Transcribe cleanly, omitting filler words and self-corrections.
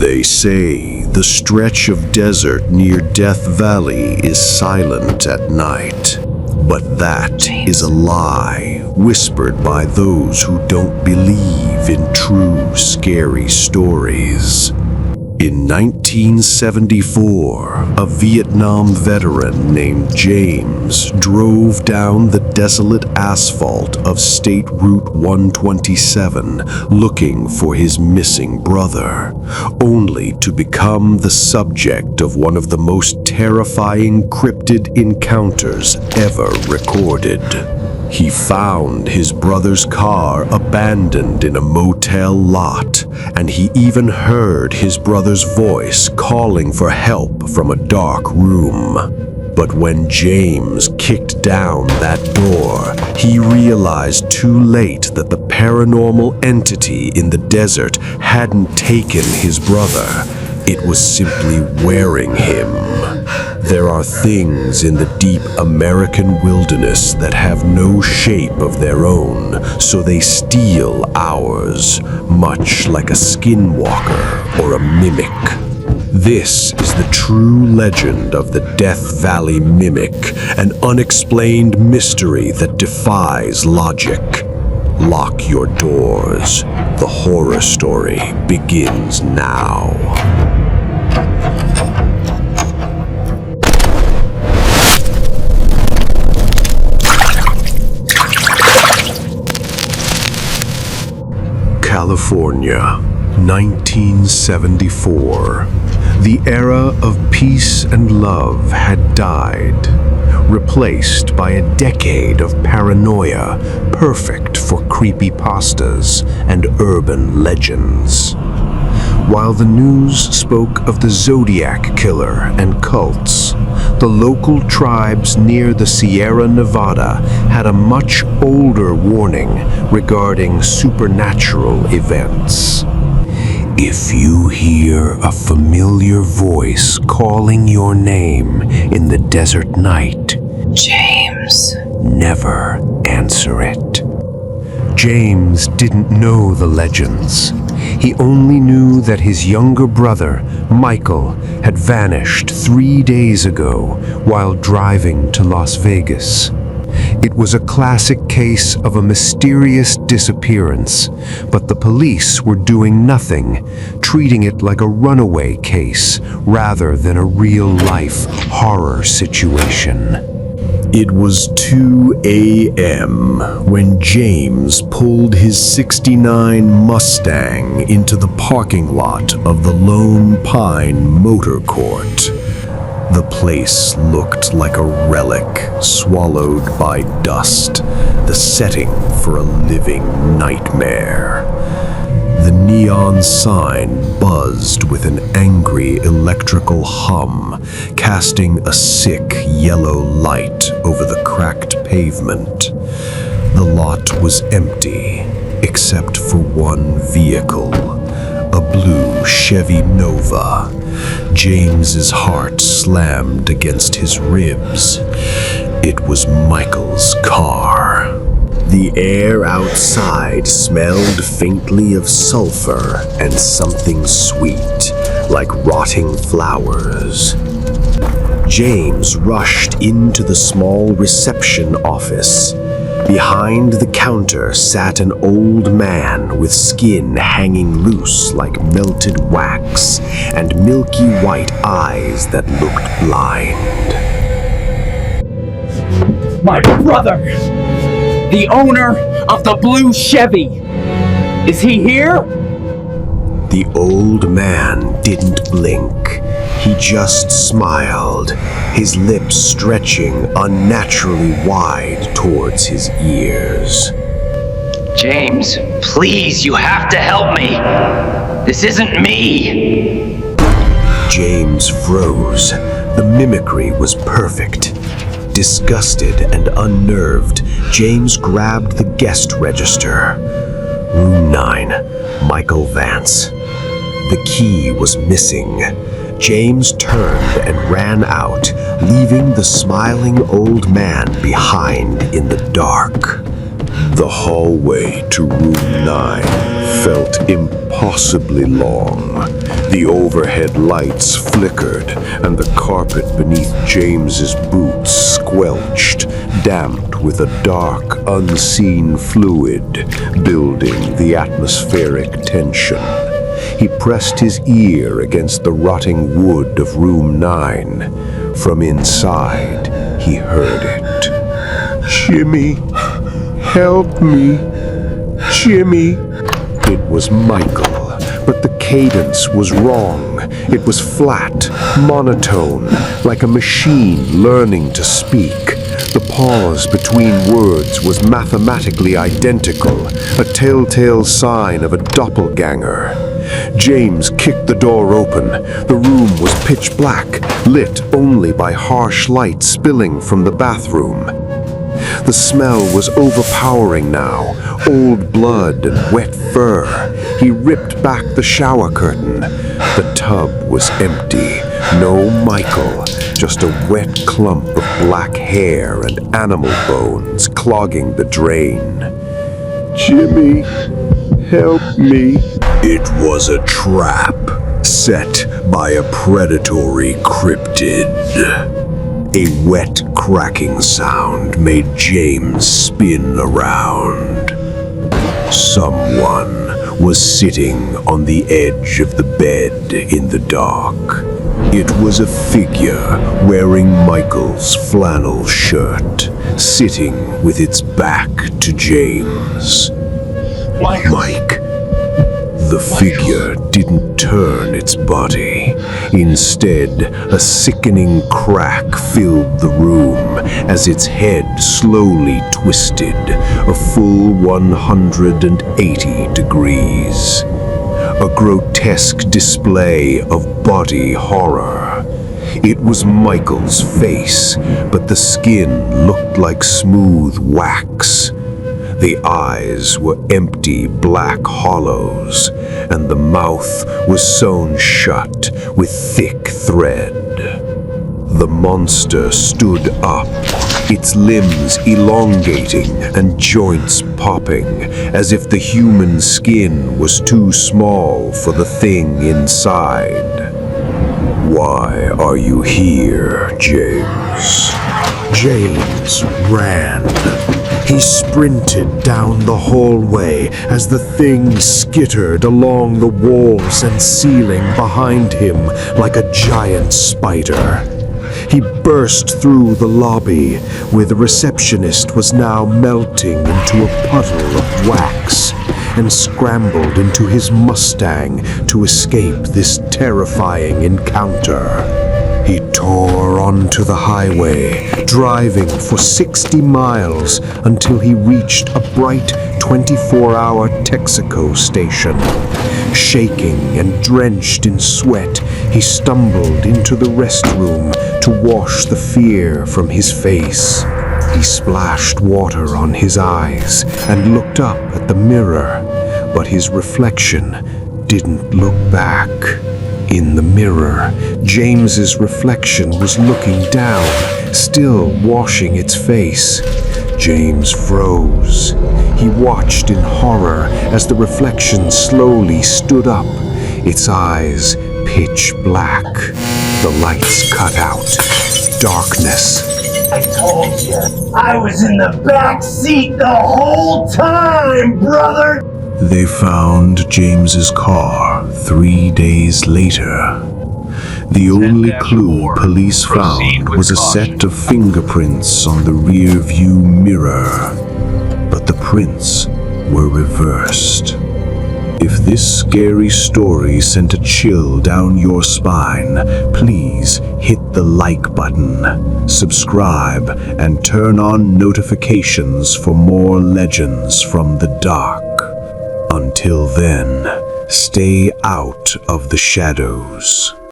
They say the stretch of desert near Death Valley is silent at night. But that is a lie, whispered by those who don't believe in true scary stories. In 1974, a Vietnam veteran named James drove down the desolate asphalt of State Route 127 looking for his missing brother, only to become the subject of one of the most terrifying cryptid encounters ever recorded. He found his brother's car abandoned in a motel lot, and he even heard his brother's voice calling for help from a dark room. But when James kicked down that door, he realized too late that the paranormal entity in the desert hadn't taken his brother. It was simply wearing him. There are things in the deep American wilderness that have no shape of their own, so they steal ours, much like a skinwalker or a mimic. This is the true legend of the Death Valley Mimic, an unexplained mystery that defies logic. Lock your doors. The horror story begins now. California, 1974. The era of peace and love had died, replaced by a decade of paranoia perfect for creepypastas and urban legends. While the news spoke of the Zodiac Killer and cults, the local tribes near the Sierra Nevada had a much older warning regarding supernatural events. If you hear a familiar voice calling your name in the desert night, James, never answer it. James didn't know the legends. He only knew that his younger brother, Michael, had vanished 3 days ago while driving to Las Vegas. It was a classic case of a mysterious disappearance, but the police were doing nothing, treating it like a runaway case rather than a real-life horror situation. It was 2 a.m. when James pulled his '69 Mustang into the parking lot of the Lone Pine Motor Court. The place looked like a relic swallowed by dust, the setting for a living nightmare. The neon sign buzzed with an angry electrical hum, casting a sick yellow light over the cracked pavement. The lot was empty, except for one vehicle, a blue Chevy Nova. James's heart slammed against his ribs. It was Michael's car. The air outside smelled faintly of sulfur and something sweet, like rotting flowers. James rushed into the small reception office. Behind the counter sat an old man with skin hanging loose like melted wax and milky white eyes that looked blind. My brother! The owner of the blue Chevy! Is he here? The old man didn't blink. He just smiled, his lips stretching unnaturally wide towards his ears. James, please, you have to help me. This isn't me. James froze. The mimicry was perfect. Disgusted and unnerved, James grabbed the guest register. Room 9, Michael Vance. The key was missing. James turned and ran out, leaving the smiling old man behind in the dark. The hallway to room 9 felt impossibly long. The overhead lights flickered, and the carpet beneath James's boots squelched, damped with a dark, unseen fluid, building the atmospheric tension. He pressed his ear against the rotting wood of room 9. From inside, he heard it. "Jimmy, help me. Jimmy." It was Michael, but the cadence was wrong. It was flat, monotone, like a machine learning to speak. The pause between words was mathematically identical, a telltale sign of a doppelganger. James kicked the door open. The room was pitch black, lit only by harsh light spilling from the bathroom. The smell was overpowering now, old blood and wet fur. He ripped back the shower curtain. The tub was empty. No Michael, just a wet clump of black hair and animal bones clogging the drain. "Jimmy, help me." It was a trap set by a predatory cryptid. A wet cracking sound made James spin around. Someone was sitting on the edge of the bed in the dark. It was a figure wearing Michael's flannel shirt, sitting with its back to James. Mike. The figure didn't turn its body. Instead, a sickening crack filled the room as its head slowly twisted, a full 180 degrees. A grotesque display of body horror. It was Michael's face, but the skin looked like smooth wax. The eyes were empty black hollows, and the mouth was sewn shut with thick thread. The monster stood up, its limbs elongating and joints popping, as if the human skin was too small for the thing inside. "Why are you here, James?" James ran. He sprinted down the hallway as the thing skittered along the walls and ceiling behind him like a giant spider. He burst through the lobby, where the receptionist was now melting into a puddle of wax, and scrambled into his Mustang to escape this terrifying encounter. He tore onto the highway, driving for 60 miles until he reached a bright 24-hour Texaco station. Shaking and drenched in sweat, he stumbled into the restroom to wash the fear from his face. He splashed water on his eyes and looked up at the mirror, but his reflection didn't look back. In the mirror, James's reflection was looking down, still washing its face. James froze. He watched in horror as the reflection slowly stood up, its eyes pitch black. The lights cut out. Darkness. I told you, I was in the back seat the whole time, brother! They found James's car 3 days later. The only clue police found was a set of fingerprints on the rear view mirror, but the prints were reversed. If this scary story sent a chill down your spine, please hit the like button, subscribe, and turn on notifications for more legends from the dark. Until then, stay out of the shadows.